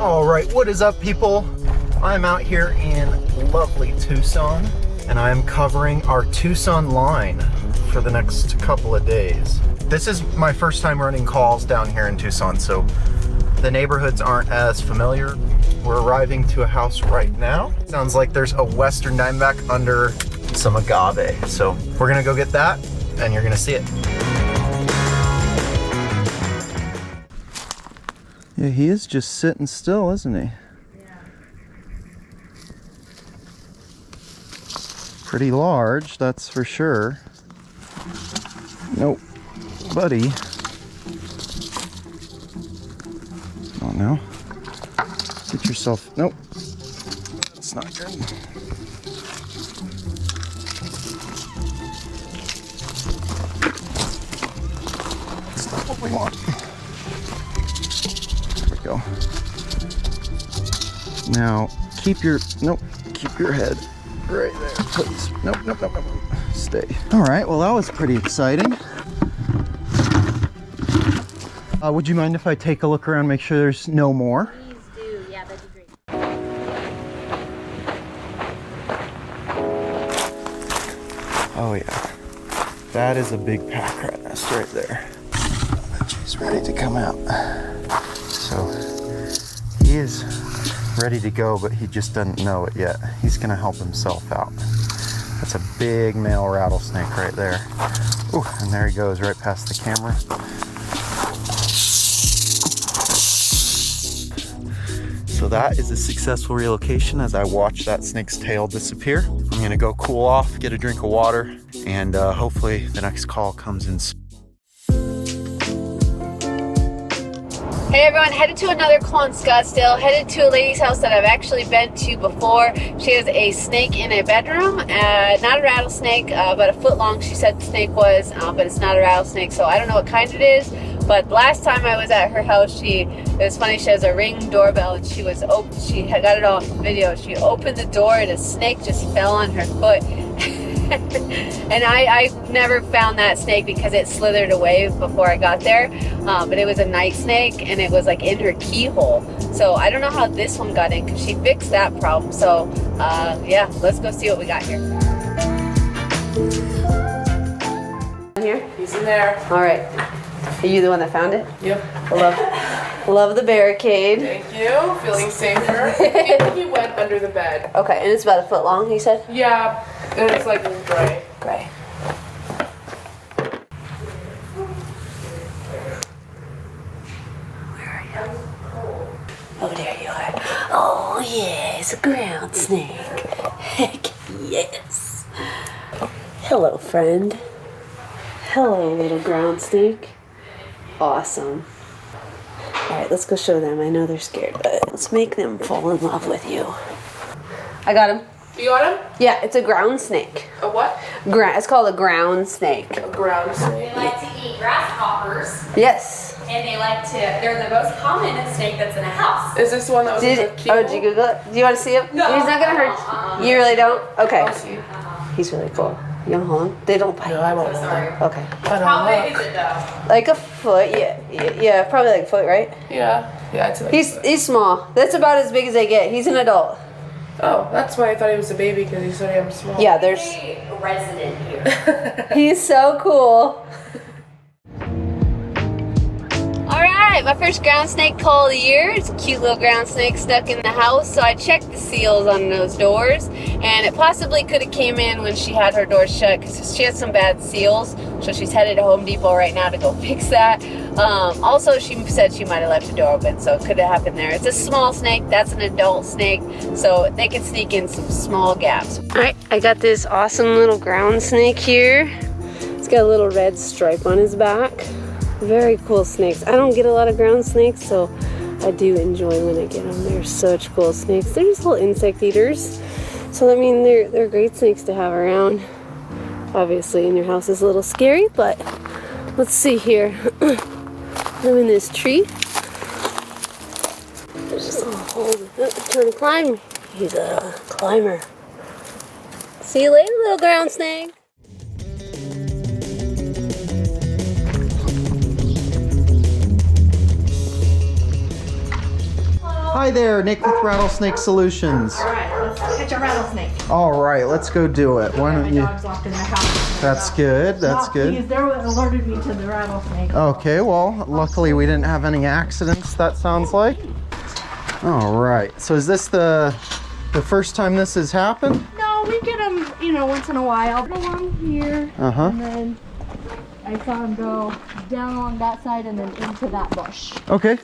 All right, what is up, people? I'm out here in lovely Tucson, and I am covering our Tucson line for the next couple of days. This is my first time running calls down here in Tucson, so the neighborhoods aren't as familiar. We're arriving to a house right now. Sounds like there's a Western Diamondback under some agave. So we're gonna go get that, and you're gonna see it. Yeah, he is just sitting still, isn't he? Yeah. Pretty large, that's for sure. Nope, buddy. Come on now. Get yourself, nope. That's not good. That's not what we want. There we go. Now, keep your head right there, please. Nope. Stay. All right, well, that was pretty exciting. Would you mind if I take a look around, make sure there's no more? Please do. Yeah, that'd be great. Oh yeah, that is a big pack rat nest right there. She's ready to come out. So he is ready to go, but he just doesn't know it yet. He's gonna help himself out. That's a big male rattlesnake right there. Ooh, and there he goes right past the camera. So that is a successful relocation as I watch that snake's tail disappear. I'm gonna go cool off, get a drink of water, and hopefully the next call comes in soon. Hey everyone, headed to another call in Scottsdale. Headed to a lady's house that I've actually been to before. She has a snake in a bedroom. Not a rattlesnake, about a foot long she said the snake was, but it's not a rattlesnake, so I don't know what kind it is. But last time I was at her house, it was funny, she has a Ring doorbell and she had got it all on video. She opened the door and a snake just fell on her foot. And I never found that snake because it slithered away before I got there. But it was a night snake and it was like in her keyhole. So I don't know how this one got in because she fixed that problem. So yeah, let's go see what we got here. Here? He's in there. All right. Are you the one that found it? Yep. Love the barricade. Thank you. Feeling safer. I think he went under the bed. Okay, and it's about a foot long, he said? Yeah, and it's like gray. Gray. Where are you? Oh, there you are. Oh, yeah, it's a ground snake. Heck yes. Hello, friend. Hello, little ground snake. Awesome. Alright, let's go show them. I know they're scared, but let's make them fall in love with you. I got him. You got him? Yeah, it's a ground snake. A what? It's called a ground snake. A ground snake. They like to eat grasshoppers, Yes. and they're the most common snake that's in a house. Is this the one that was in the keyhole? Did you Google it? Do you want to see him? No. He's not going to hurt you. You really don't? Okay. I'll see. He's really cool. You want to hold him? They don't bite. No, I won't. Sorry. Okay. How big is it though? Like a foot. Yeah, probably like a foot, right? Yeah, it's like He's small. That's about as big as they get. He's an adult. Oh, that's why I thought he was a baby because he said I'm small. Yeah, there's... A resident here. He's so cool. Alright, my first ground snake call of the year. It's a cute little ground snake stuck in the house. So I checked the seals on those doors, and it possibly could have came in when she had her doors shut because she has some bad seals. So she's headed to Home Depot right now to go fix that. Also, she said she might have left the door open, so it could have happened there. It's a small snake. That's an adult snake, so they can sneak in some small gaps. Alright, I got this awesome little ground snake here. It's got a little red stripe on his back. Very cool snakes. I don't get a lot of ground snakes, so I do enjoy when I get them. They're such cool snakes. They're just little insect eaters. So, I mean, they're great snakes to have around. Obviously, in your house is a little scary, but let's see here. I'm in this tree. There's this little hole. Trying to climb. He's a climber. See you later, little ground snake. Hi there, Nick with Rattlesnake Solutions. All right, let's catch a rattlesnake. All right, let's go do it. Why don't My you? dog's locked in the house. That's good. That's good. They alerted me to the rattlesnake. Okay, well, luckily we didn't have any accidents, that sounds like. All right, so is this the first time this has happened? No, we get them, you know, once in a while. Along here, and then I saw him go down along that side and then into that bush. Okay.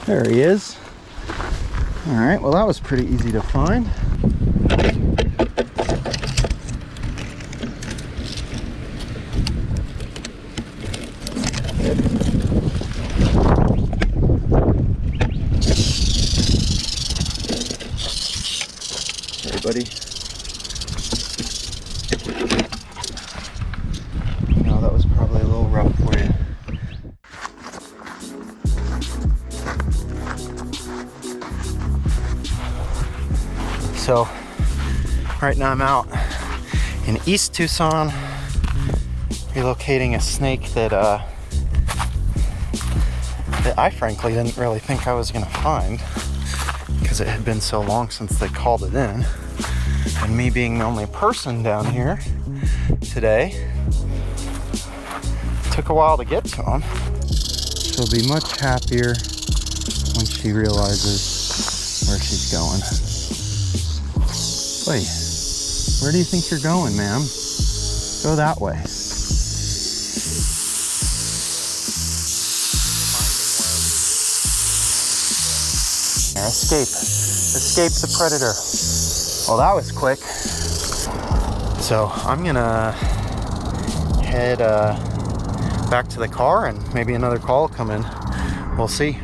There he is. All right, well that was pretty easy to find. Hey, buddy. No, that was probably a little rough for you. So right now I'm out in East Tucson relocating a snake that I frankly didn't really think I was gonna find because it had been so long since they called it in, and me being the only person down here today, it took a while to get to him. She'll be much happier when she realizes where she's going. Wait, where do you think you're going, ma'am? Go that way. Escape. Escape the predator. Well, that was quick. So I'm gonna head back to the car and maybe another call will come in. We'll see.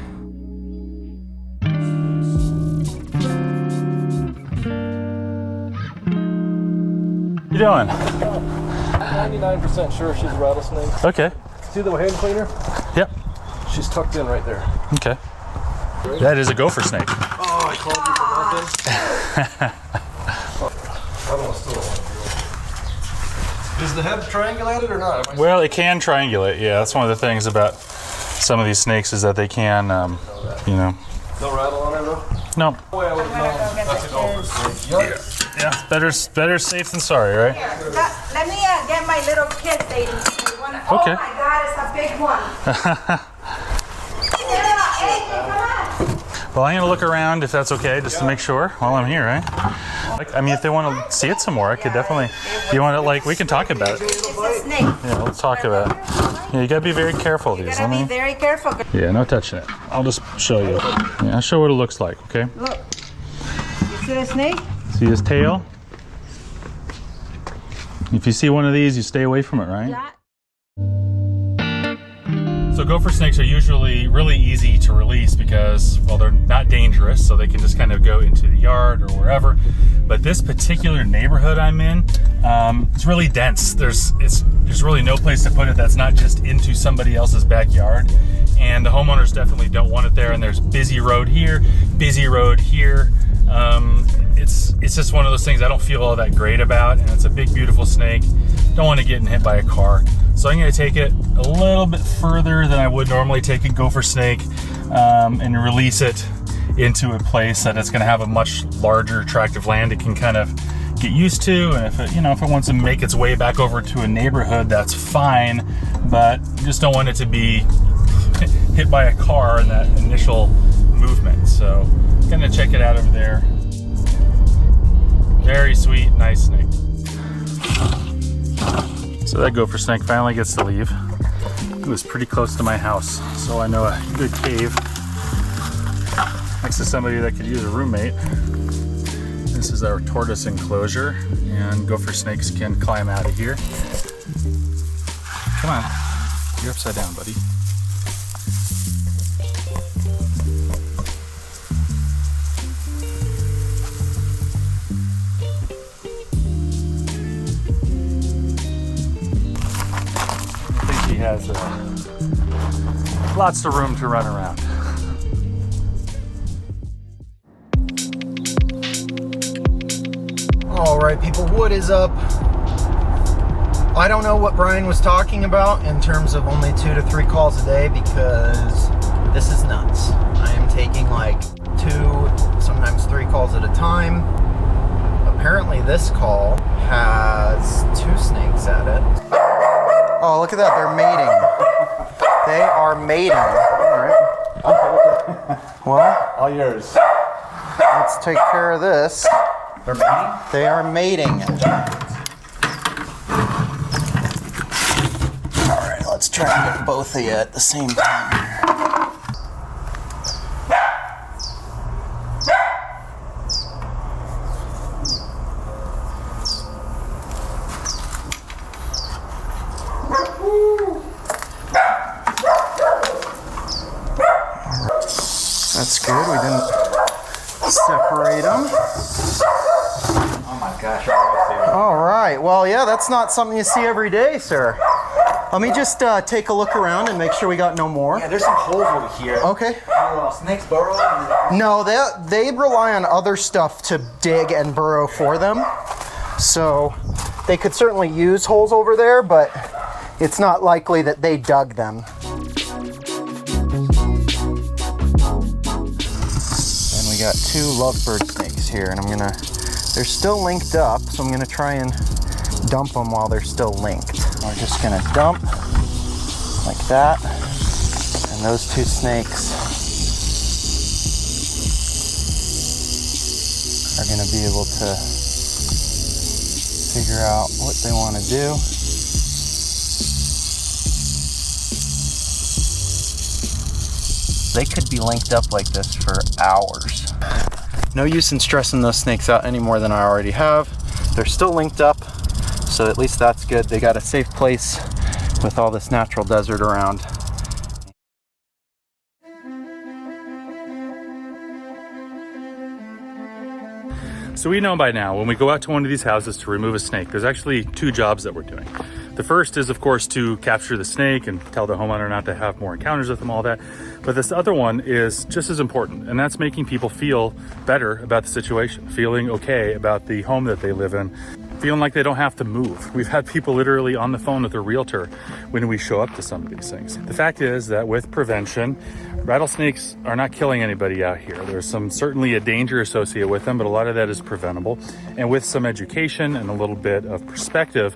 You doing? 99% sure she's a rattlesnake. Okay. See the hand cleaner? Yep. She's tucked in right there. Okay. That is a gopher snake. Oh, I called you for nothing. I don't want to steal one. Is the head triangulated or not? Well, it can triangulate. Yeah, that's one of the things about some of these snakes is that they can, you know. No rattle on it, though? No. Boy, I would have known. That's a gopher snake. Yikes. Yeah, better safe than sorry, right? Let me get my little kid lady. Oh Okay. my God, it's a big one. Hey, come on. Well, I'm gonna look around if that's okay, just to make sure while I'm here, right? I mean, if they want to see it some more, I could definitely. You want to we can talk about it. It's a snake. Yeah, let's talk about it. Yeah, you gotta be very careful of You these. gotta be very careful. Yeah, no touching it. I'll just show you. Yeah, I'll show what it looks like. Okay. Look, you see the snake? See his tail? If you see one of these, you stay away from it, right? Yeah. So gopher snakes are usually really easy to release because, well, they're not dangerous, so they can just kind of go into the yard or wherever. But this particular neighborhood I'm in, it's really dense. There's really no place to put it that's not just into somebody else's backyard. And the homeowners definitely don't want it there. And there's busy road here, busy road here. It's just one of those things I don't feel all that great about, and it's a big, beautiful snake. Don't want to get hit by a car. So I'm going to take it a little bit further than I would normally take a gopher snake and release it into a place that it's going to have a much larger tract of land it can kind of get used to. And if it wants to make its way back over to a neighborhood, that's fine, but you just don't want it to be hit by a car in that initial movement. So I'm going to check it out over there. Very sweet, nice snake. So that gopher snake finally gets to leave. It was pretty close to my house, so I know a good cave next to somebody that could use a roommate. This is our tortoise enclosure, and gopher snakes can climb out of here. Come on, you're upside down, buddy. Has lots of room to run around. All right, people, what is up? I don't know what Bryan was talking about in terms of only 2 to 3 calls a day, because this is nuts. I am taking like 2, sometimes 3 calls at a time. Apparently this call has 2 snakes at it. Oh, look at that, they're mating. They are mating. All right. Well, All yours. let's take care of this. They're mating? They are mating. Alright, let's try and get both of you at the same time. That's good, we didn't separate them. Oh my gosh, I All right, well, yeah, that's not something you see every day, sir. Let me just take a look around and make sure we got no more. Yeah, there's some holes over here. Okay. Snakes burrow. No, they rely on other stuff to dig and burrow for them. So they could certainly use holes over there, but it's not likely that they dug them. And we got 2 lovebird snakes here, and they're still linked up, so I'm gonna try and dump them while they're still linked. We're just gonna dump like that, and those 2 snakes are gonna be able to figure out what they want to do. They could be linked up like this for hours. No use in stressing those snakes out any more than I already have. They're still linked up, so at least that's good. They got a safe place with all this natural desert around. So we know by now, when we go out to one of these houses to remove a snake, there's actually 2 jobs that we're doing. The first is, of course, to capture the snake and tell the homeowner not to have more encounters with them, all that. But this other one is just as important, and that's making people feel better about the situation, feeling okay about the home that they live in, feeling like they don't have to move. We've had people literally on the phone with their realtor when we show up to some of these things. The fact is that with prevention, rattlesnakes are not killing anybody out here. There's certainly a danger associated with them, but a lot of that is preventable. And with some education and a little bit of perspective,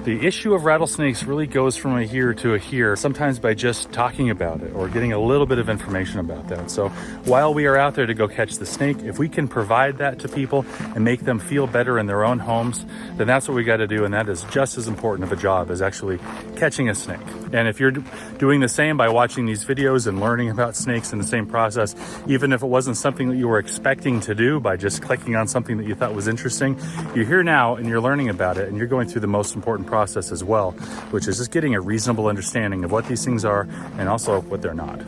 the issue of rattlesnakes really goes from a here to a here, sometimes by just talking about it or getting a little bit of information about that. So while we are out there to go catch the snake, if we can provide that to people and make them feel better in their own homes, then that's what we got to do. And that is just as important of a job as actually catching a snake. And if you're doing the same by watching these videos and learning about snakes in the same process, even if it wasn't something that you were expecting to do by just clicking on something that you thought was interesting, you're here now and you're learning about it, and you're going through the most important process as well, which is just getting a reasonable understanding of what these things are and also what they're not.